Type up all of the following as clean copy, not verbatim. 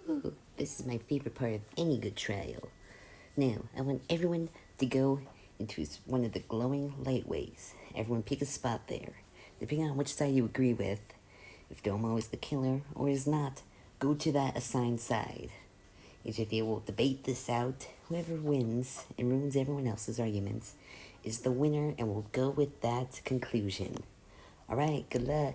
Ooh, this is my favorite part of any good trial. Now, I want everyone to go into one of the glowing lightways. Everyone pick a spot there. Depending on which side you agree with, if Domo is the killer or is not, go to that assigned side. Each of you will debate this out. Whoever wins and ruins everyone else's arguments is the winner and will go with that conclusion. Alright, good luck.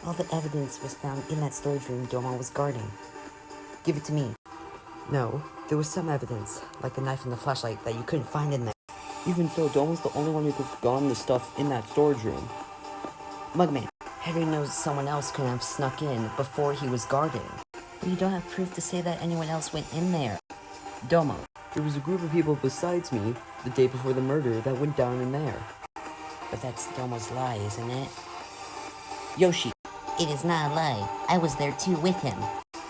All the evidence was found in that storage room Domo was guarding. Give it to me. No, there was some evidence, like the knife and the flashlight, that you couldn't find in there. Even so, Domo's the only one who could have gotten the stuff in that storage room. Mugman, Henry knows someone else could have snuck in before he was guarding. But you don't have proof to say that anyone else went in there. Domo. There was a group of people besides me, the day before the murder, that went down in there. But that's Domo's lie, isn't it? Yoshi. It is not a lie. I was there too with him.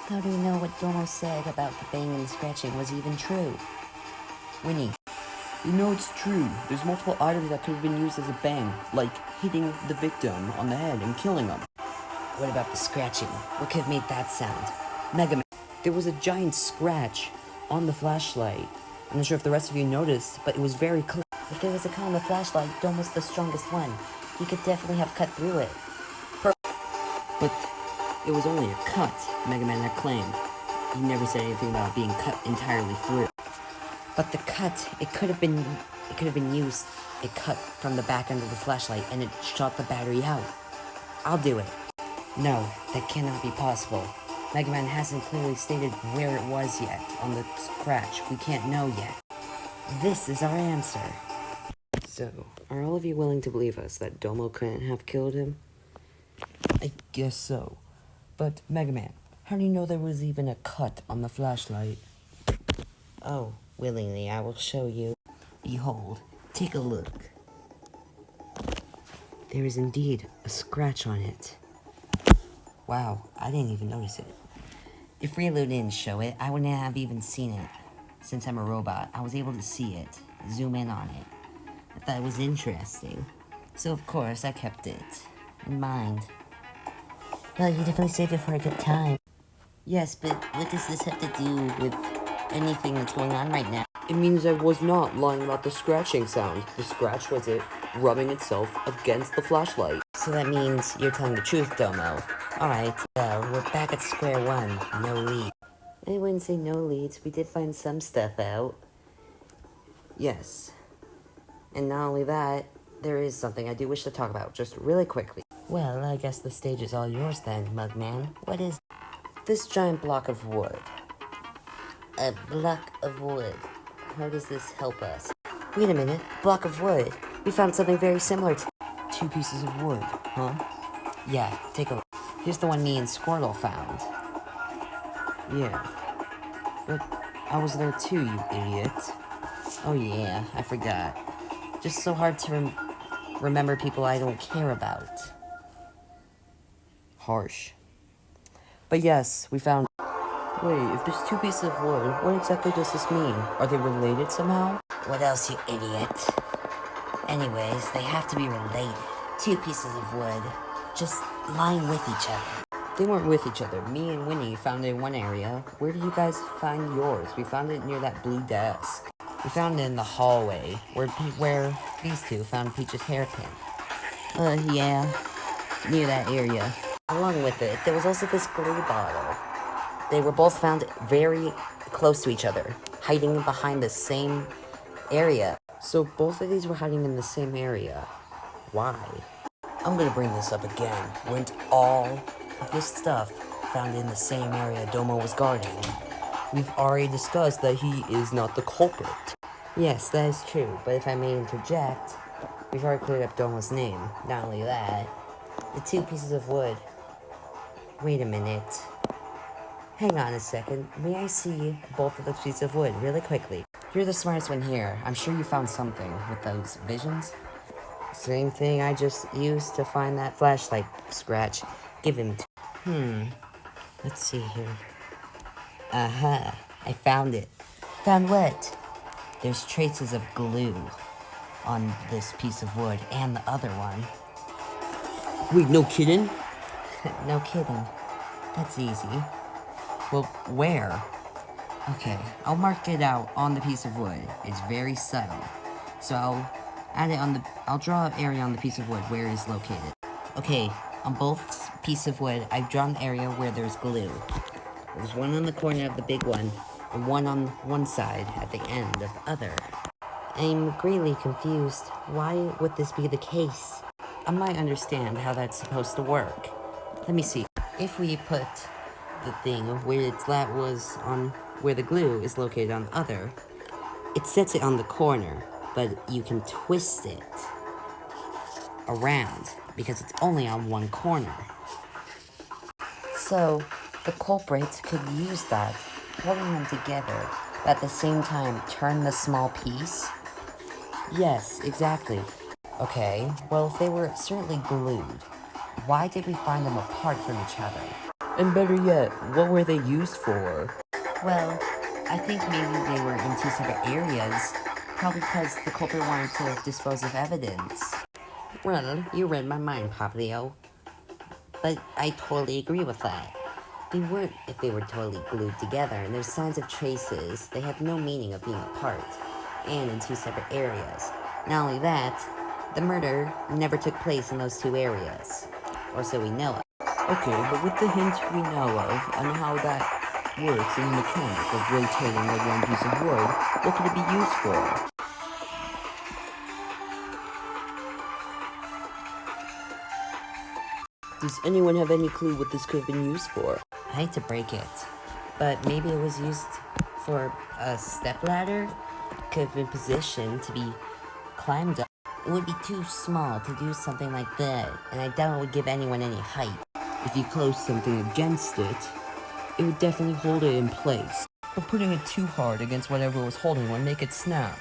How do you know what Domo said about the bang and the scratching was even true? Winnie. You know it's true. There's multiple items that could have been used as a bang, like hitting the victim on the head and killing him. What about the scratching? What could have made that sound? Mega Man. There was a giant scratch on the flashlight. I'm not sure if the rest of you noticed, but it was very clear. If there was a cut on the flashlight, Domo's the strongest one. He could definitely have cut through it. But it was only a cut, Mega Man had claimed. He never said anything about being cut entirely through. But the cut, it could have been used. It cut from the back end of the flashlight and it shot the battery out. I'll do it. No, that cannot be possible. Mega Man hasn't clearly stated where it was yet on the scratch. We can't know yet. This is our answer. So, are all of you willing to believe us that Domo couldn't have killed him? I guess so. But, Mega Man, how do you know there was even a cut on the flashlight? Oh, willingly, I will show you. Behold, take a look. There is indeed a scratch on it. Wow, I didn't even notice it. If Reload didn't show it, I wouldn't have even seen it. Since I'm a robot, I was able to see it, zoom in on it. I thought it was interesting. So of course, I kept it in mind. Well, you definitely saved it for a good time. Yes, but what does this have to do with anything that's going on right now? It means I was not lying about the scratching sound. The scratch was it rubbing itself against the flashlight. So that means you're telling the truth, Domo. Alright, well, we're back at square one. No lead. I wouldn't say no leads. We did find some stuff out. Yes. And not only that, there is something I do wish to talk about, just really quickly. Well, I guess the stage is all yours then, Mugman. What is This giant block of wood. a block of wood? How does this help us? Wait a minute, block of wood. We found something very similar to 2 pieces of wood, huh? Yeah, take a look. Here's the one me and Squirtle found. Yeah. But I was there too, you idiot. Oh yeah, I forgot. Just so hard to remember people I don't care about. Harsh. But yes, we found... Wait, if there's 2 pieces of wood, what exactly does this mean? Are they related somehow? What else, you idiot? Anyways, they have to be related. 2 pieces of wood, just lying with each other. They weren't with each other. Me and Winnie found it in one area. Where did you guys find yours? We found it near that blue desk. We found it in the hallway, where these two found Peach's hairpin. Yeah, near that area. Along with it, there was also this glue bottle. They were both found very close to each other, hiding behind the same area. So both of these were hiding in the same area. Why? I'm gonna bring this up again. Weren't all of this stuff found in the same area Domo was guarding? We've already discussed that he is not the culprit. Yes, that is true, but if I may interject, we've already cleared up Domo's name. Not only that, the 2 pieces of wood. Wait a minute. Hang on a second. May I see both of the pieces of wood really quickly? You're the smartest one here. I'm sure you found something with those visions. Same thing I just used to find that flashlight scratch. Give him let's see here. Aha, I found it. Found what? There's traces of glue on this piece of wood and the other one. Wait, no kidding? No kidding. That's easy. Well, where? Okay, I'll mark it out on the piece of wood. It's very subtle. So I'll add it on the... I'll draw an area on the piece of wood where it's located. Okay, on both pieces of wood, I've drawn the area where there's glue. There's one on the corner of the big one, and one on one side at the end of the other. I'm greatly confused. Why would this be the case? I might understand how that's supposed to work. Let me see. If we put the thing where its flat was on where the glue is located on the other, it sets it on the corner, but you can twist it around because it's only on one corner. So the culprit could use that, holding them together, but at the same time turn the small piece. Yes, exactly. Okay, well, if they were certainly glued, why did we find them apart from each other? And better yet, what were they used for? Well, I think maybe they were in two separate areas, probably because the culprit wanted to dispose of evidence. Well, you read my mind, Popplio. But I totally agree with that. They weren't if they were totally glued together, and there's signs of traces. They have no meaning of being apart, and in two separate areas. Not only that, the murder never took place in those two areas. Or so we know of. Okay, but with the hint we know of on how that works in the mechanic of rotating the one piece of wood, what could it be used for? Does anyone have any clue what this could have been used for? I hate to break it, but maybe it was used for a stepladder? Could have been positioned to be climbed up. It would be too small to do something like that, and I doubt it would give anyone any height. If you close something against it, it would definitely hold it in place. But putting it too hard against whatever was holding would make it snap.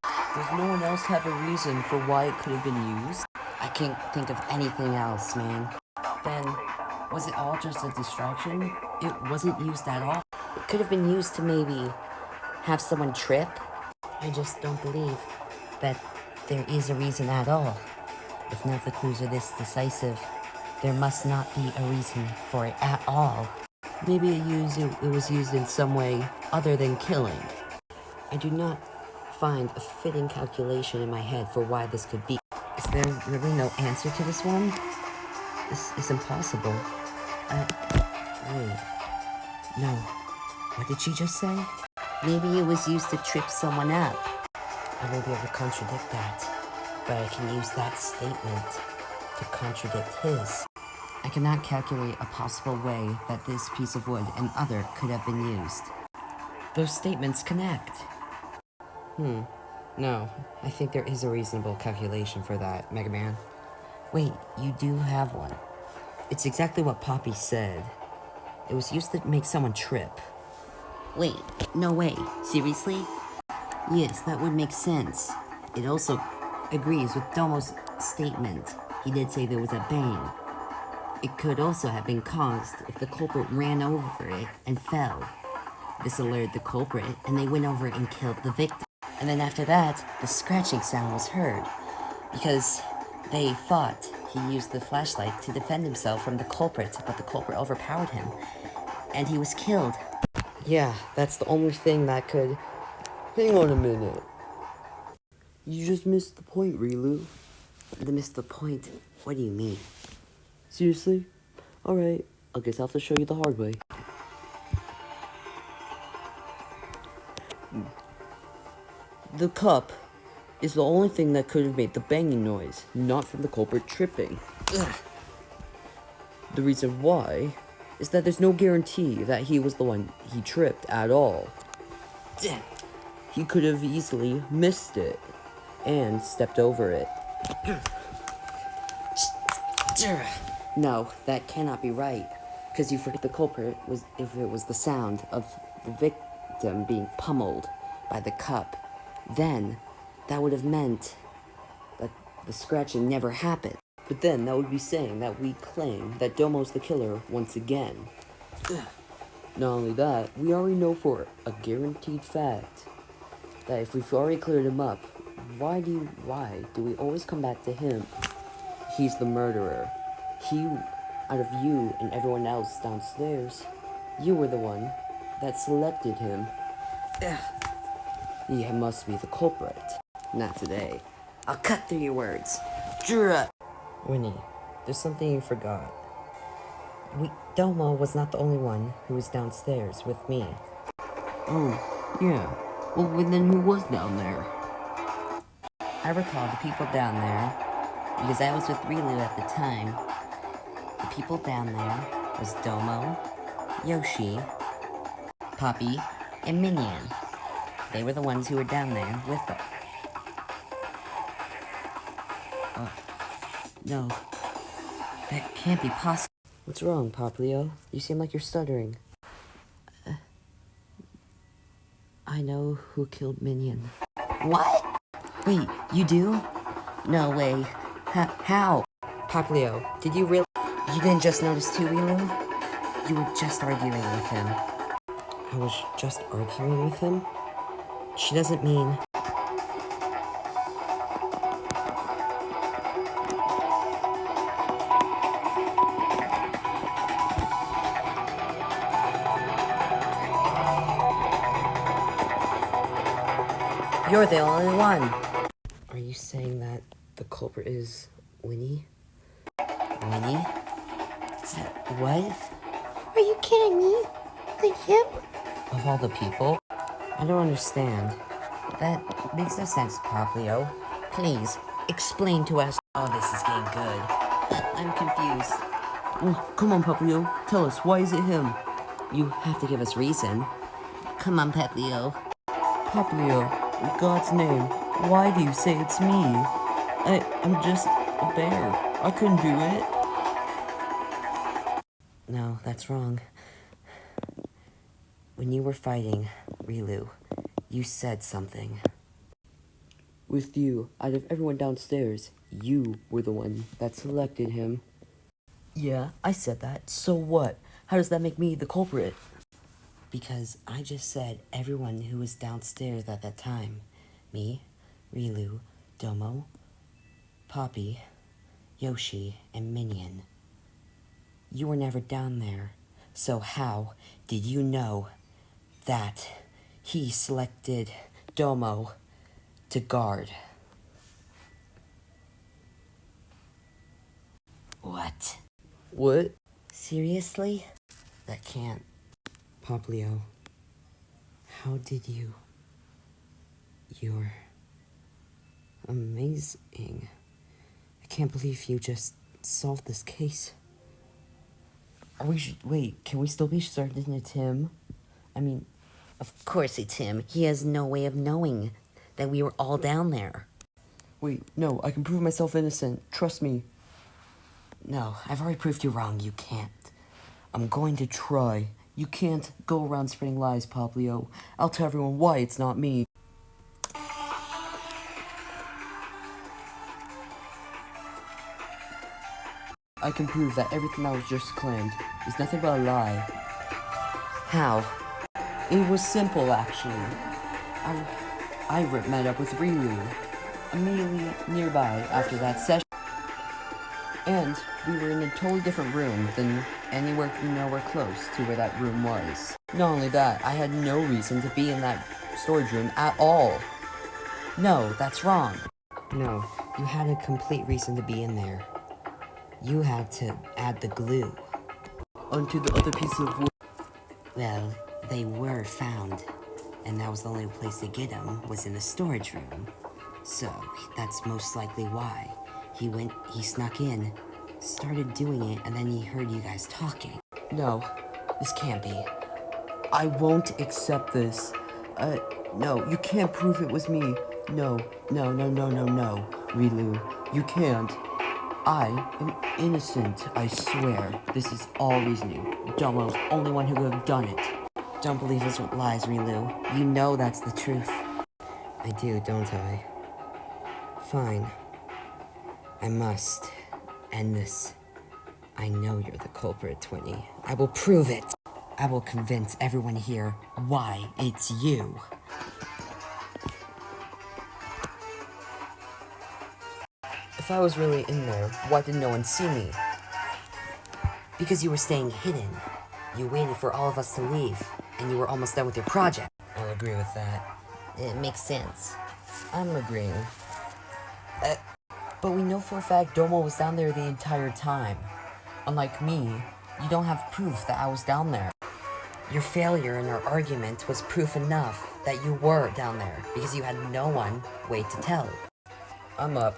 Does no one else have a reason for why it could have been used? I can't think of anything else, man. Then, was it all just a distraction? It wasn't used at all? It could have been used to maybe have someone trip? I just don't believe that there is a reason at all. If none of the clues are this decisive, there must not be a reason for it at all. Maybe it was used in some way other than killing. I do not find a fitting calculation in my head for why this could be. Is there really no answer to this one? This is impossible. Wait. No. What did she just say? Maybe it was used to trip someone up. I won't be able to contradict that, but I can use that statement to contradict his. I cannot calculate a possible way that this piece of wood and other could have been used. Those statements connect. No, I think there is a reasonable calculation for that, Mega Man. Wait, you do have one. It's exactly what Poppy said. It was used to make someone trip. Wait, no way. Seriously? Yes, that would make sense. It also agrees with Domo's statement. He did say there was a bang. It could also have been caused if the culprit ran over it and fell. This alerted the culprit, and they went over and killed the victim. And then after that, the scratching sound was heard, because they thought he used the flashlight to defend himself from the culprit, but the culprit overpowered him, and he was killed. Yeah, that's the only thing that could... Hang on a minute. You just missed the point, Rilu. Missed the point? What do you mean? Seriously? Alright, I guess I'll have to show you the hard way. The cup is the only thing that could have made the banging noise, not from the culprit tripping. Ugh. The reason why is that there's no guarantee that he was the one he tripped at all. He could have easily missed it and stepped over it. No, that cannot be right, because you forget the culprit was if it was the sound of the victim being pummeled by the cup. then that would have meant that the scratching never happened. But then that would be saying that we claim that Domo's the killer once again. Not only that, we already know for a guaranteed fact that if we've already cleared him up, why do we always come back to him? He's the murderer. Out of you and everyone else downstairs, you were the one that selected him. He must be the culprit. Not today. I'll cut through your words. Winnie, there's something you forgot. Domo was not the only one who was downstairs with me. Oh, yeah. Well, then who was down there? I recall the people down there, because I was with Rilu at the time. The people down there was Domo, Yoshi, Poppy, and Minion. They were the ones who were down there with them. No. That can't be possible. What's wrong, Popplio? You seem like you're stuttering. I know who killed Minion. What? Wait, you do? No way. How? Popplio, did you really? You didn't just notice too, Rilu? You were just arguing with him. I was just arguing with him? She doesn't mean... You're the only one. Are you saying that the culprit is Winnie? Winnie? What? Are you kidding me? Like him? Of all the people? I don't understand. That makes no sense, Popplio. Please, explain to us. Oh, this is getting good. I'm confused. Oh, come on, Popplio. Tell us, why is it him? You have to give us reason. Come on, Popplio. Popplio, in God's name, why do you say it's me? I'm just a bear. I couldn't do it. No, that's wrong. When you were fighting Rilu, you said something. With you, out of everyone downstairs, you were the one that selected him. Yeah, I said that. So what? How does that make me the culprit? Because I just said everyone who was downstairs at that time. Me, Rilu, Domo, Poppy, Yoshi, and Minion. You were never down there. So how did you know that he selected Domo to guard? What? What? Seriously? That can't. Popplio, how did you? You're amazing. I can't believe you just solved this case. Wait, can we still be certain it's him? I mean, of course it's him. He has no way of knowing that we were all down there. Wait, no, I can prove myself innocent. Trust me. No, I've already proved you wrong. You can't. I'm going to try. You can't go around spreading lies, Popplio. I'll tell everyone why it's not me. I can prove that everything that was just claimed is nothing but a lie. How? It was simple, actually. I met up with Rilu immediately nearby after that session. And we were in a totally different room than nowhere close to where that room was. Not only that, I had no reason to be in that storage room at all. No, that's wrong. No, you had a complete reason to be in there. You had to add the glue onto the other piece of wood. Well, they were found, and that was the only place to get them, was in the storage room. So, that's most likely why. He snuck in, started doing it, and then he heard you guys talking. No, this can't be. I won't accept this. No, you can't prove it was me. No, Rilu, you can't. I am innocent, I swear. This is all reasoning. Domo's the only one who could have done it. Don't believe his lies, Rilu. You know that's the truth. I do, don't I? Fine. I must end this. I know you're the culprit, Twinny. I will prove it. I will convince everyone here why it's you. If I was really in there, why did no one see me? Because you were staying hidden. You waited for all of us to leave, and you were almost done with your project. I'll agree with that. It makes sense. I'm agreeing. But we know for a fact Domo was down there the entire time. Unlike me, you don't have proof that I was down there. Your failure in our argument was proof enough that you were down there, because you had no one way to tell. I'm up.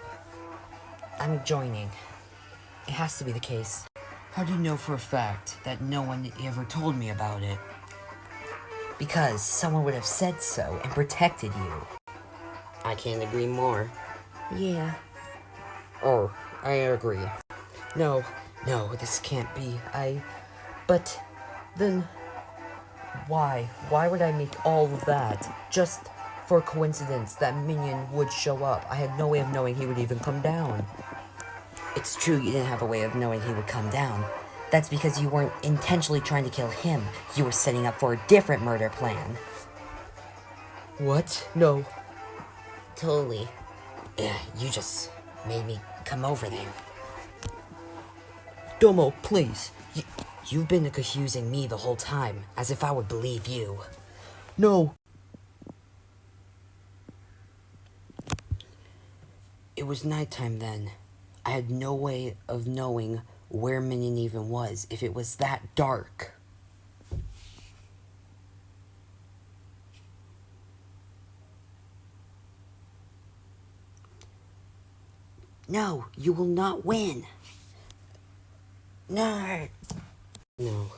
I'm joining. It has to be the case. How do you know for a fact that no one ever told me about it? Because someone would have said so and protected you. I can't agree more. Yeah. Oh, I agree. No, this can't be. But then why? Why would I make all of that just for a coincidence that Minion would show up? I had no way of knowing he would even come down. It's true you didn't have a way of knowing he would come down. That's because you weren't intentionally trying to kill him. You were setting up for a different murder plan. What? No. Totally. Yeah, you just made me come over there. Domo, please. You've been accusing me the whole time, as if I would believe you. No. It was nighttime then. I had no way of knowing where Minion even was if it was that dark. No, you will not win. No. No,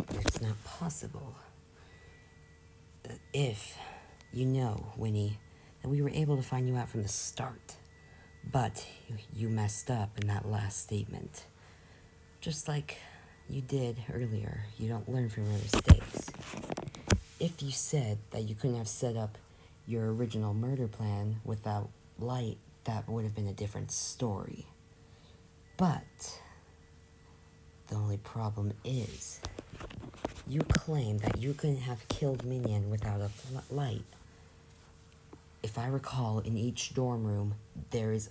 that's not possible. If you know, Winnie, that we were able to find you out from the start. But you messed up in that last statement. Just like you did earlier, you don't learn from your mistakes. If you said that you couldn't have set up your original murder plan without light, that would have been a different story. But the only problem is, you claim that you couldn't have killed Minion without a light. If I recall, in each dorm room, there is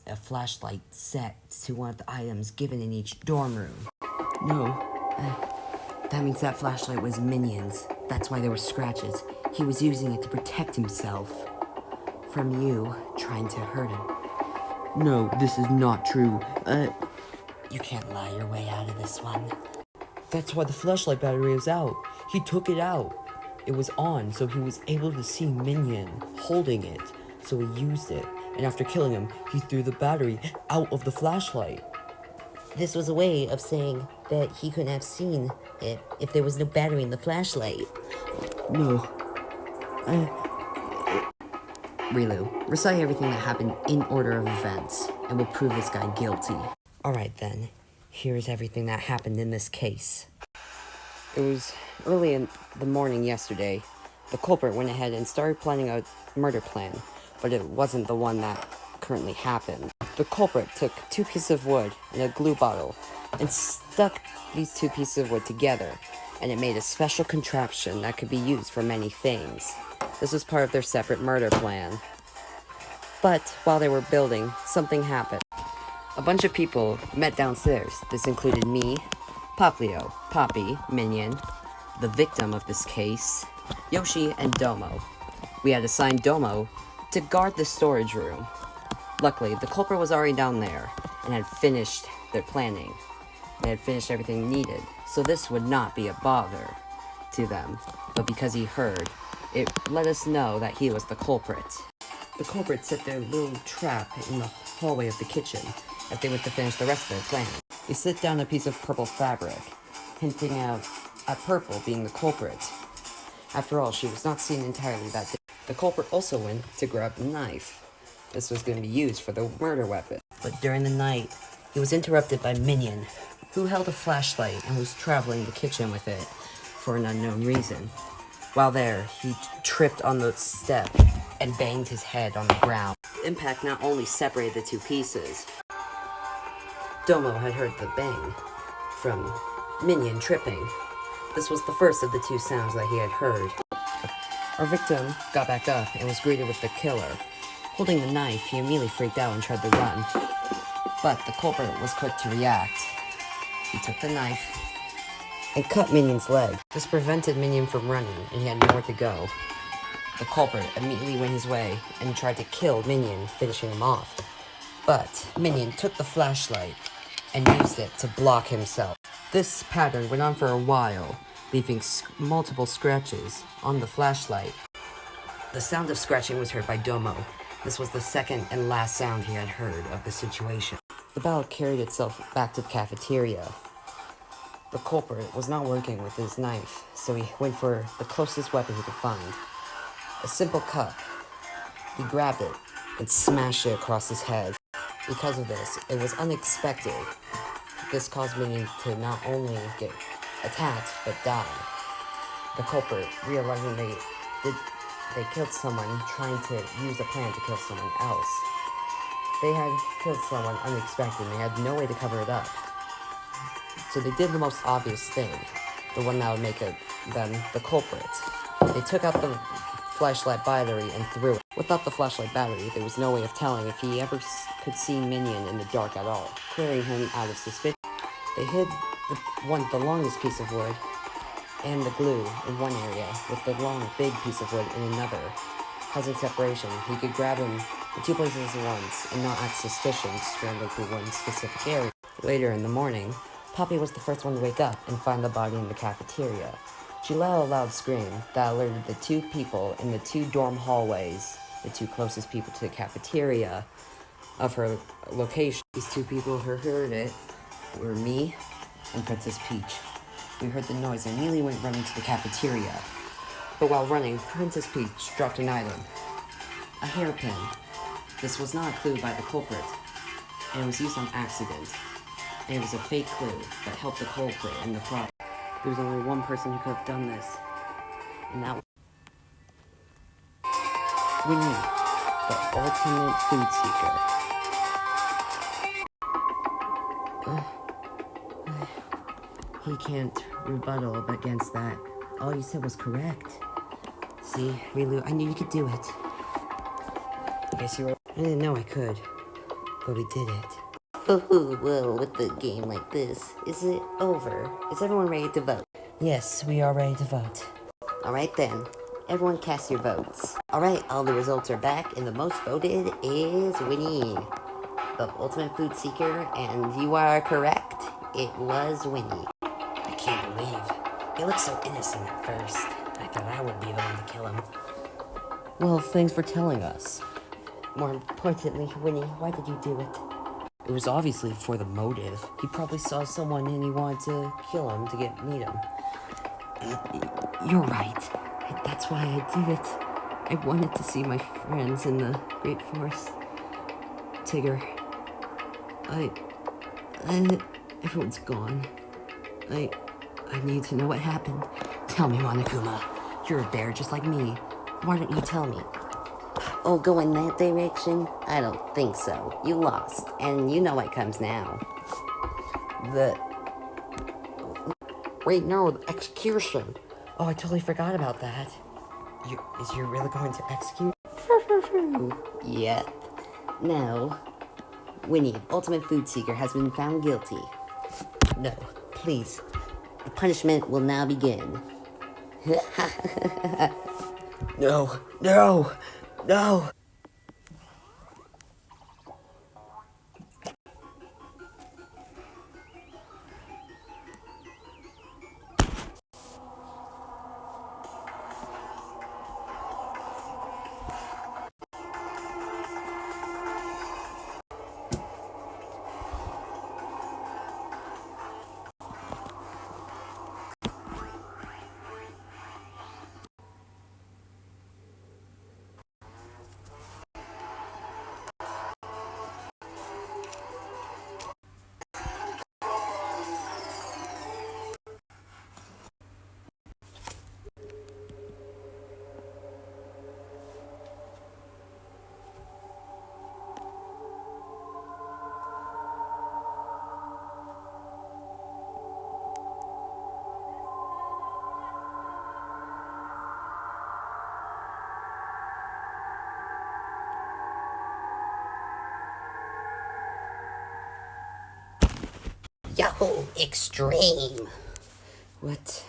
a flashlight set to one of the items given in each dorm room. No. That means that flashlight was Minion's. That's why there were scratches. He was using it to protect himself from you trying to hurt him. No, this is not true. You can't lie your way out of this one. That's why the flashlight battery is out. He took it out. It was on, so he was able to see Minion holding it, so he used it. And after killing him, he threw the battery out of the flashlight. This was a way of saying that he couldn't have seen it if there was no battery in the flashlight. No. Rilu, recite everything that happened in order of events, and we'll prove this guy guilty. Alright then, here's everything that happened in this case. It was early in the morning yesterday. The culprit went ahead and started planning a murder plan, but it wasn't the one that currently happened. The culprit took 2 pieces of wood and a glue bottle and stuck these 2 pieces of wood together, and it made a special contraption that could be used for many things. This was part of their separate murder plan. But while they were building, something happened. A bunch of people met downstairs. This included me, Popplio, Poppy, Minion, the victim of this case, Yoshi, and Domo. We had assigned Domo to guard the storage room. Luckily, the culprit was already down there and had finished their planning. They had finished everything needed, so this would not be a bother to them. But because he heard, it let us know that he was the culprit. The culprit set their little trap in the hallway of the kitchen if they were to finish the rest of their plan. They set down a piece of purple fabric, hinting at purple being the culprit. After all, she was not seen entirely that day. The culprit also went to grab a knife. This was going to be used for the murder weapon. But during the night, he was interrupted by Minion, who held a flashlight and was traveling the kitchen with it for an unknown reason. While there, he tripped on the step and banged his head on the ground. The impact not only separated the two pieces, Domo had heard the bang from Minion tripping. This was the first of the two sounds that he had heard. Our victim got back up and was greeted with the killer. Holding the knife, he immediately freaked out and tried to run. But the culprit was quick to react. He took the knife and cut Minion's leg. This prevented Minion from running, and he had nowhere to go. The culprit immediately went his way and tried to kill Minion, finishing him off. But Minion took the flashlight and used it to block himself. This pattern went on for a while, leaving multiple scratches on the flashlight. The sound of scratching was heard by Domo. This was the second and last sound he had heard of the situation. The battle carried itself back to the cafeteria. The culprit was not working with his knife, so he went for the closest weapon he could find. A simple cup. He grabbed it and smashed it across his head. Because of this, it was unexpected. This caused Minion to not only get attacked, but die. The culprit, realizing they killed someone trying to use a plan to kill someone else. They had killed someone unexpected and they had no way to cover it up. So they did the most obvious thing, the one that would make them the culprit. They took out the flashlight battery and threw it. Without the flashlight battery, there was no way of telling if he ever could see Minion in the dark at all, clearing him out of suspicion. They hid the longest piece of wood and the glue in one area, with the long, big piece of wood in another. Causing separation, he could grab him in two places at once and not act suspicious scrambling through one specific area. Later in the morning, Poppy was the first one to wake up and find the body in the cafeteria. She let out a loud scream that alerted the two people in the two dorm hallways, the two closest people to the cafeteria, of her location. These two people who heard it were me and Princess Peach. We heard the noise and immediately went running to the cafeteria. But while running, Princess Peach dropped an item. A hairpin. This was not a clue by the culprit, and it was used on accident. And it was a fake clue that helped the culprit in the plot. There was only one person who could have done this, and that was Winnie, the ultimate food seeker. He can't rebuttal against that. All you said was correct. See, really, I knew you could do it. I guess you were. I didn't know I could, but we did it. Oh, well, with a game like this, is it over? Is everyone ready to vote? Yes, we are ready to vote. Alright then, everyone cast your votes. Alright, all the results are back, and the most voted is Winnie, the ultimate food seeker, and you are correct. It was Winnie. I can't believe. He looked so innocent at first. I thought I would be the one to kill him. Well, thanks for telling us. More importantly, Winnie, why did you do it? It was obviously for the motive. He probably saw someone and he wanted to kill him to meet him. You're right. That's why I did it. I wanted to see my friends in the Great Forest. Tigger. Everyone's gone. I need to know what happened. Tell me, Monokuma. You're a bear just like me. Why don't you tell me? Oh, go in that direction? I don't think so. You lost, and you know what comes now. Wait, no, the execution. Oh, I totally forgot about that. Is you really going to execute? Yep. Now, Winnie, ultimate food seeker, has been found guilty. No, please. The punishment will now begin. No, no, no! so extreme. What?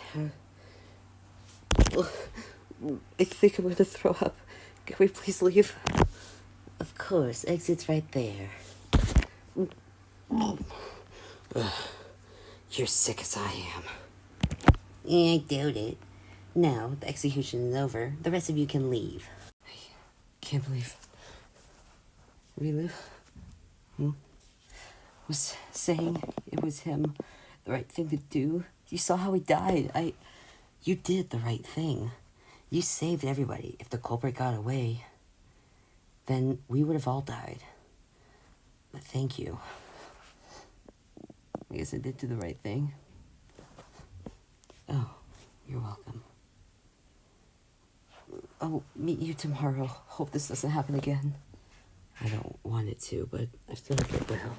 I think I'm gonna throw up. Can we please leave? Of course, exit's right there. You're sick as I am. I doubt it. Now, the execution is over. The rest of you can leave. Can't believe. Really? Was saying it was him the right thing to do? You saw how he died. You did the right thing. You saved everybody. If the culprit got away, then we would have all died. But thank you. I guess I did do the right thing. Oh, you're welcome. I'll meet you tomorrow. Hope this doesn't happen again. I don't want it to, but I feel like it will.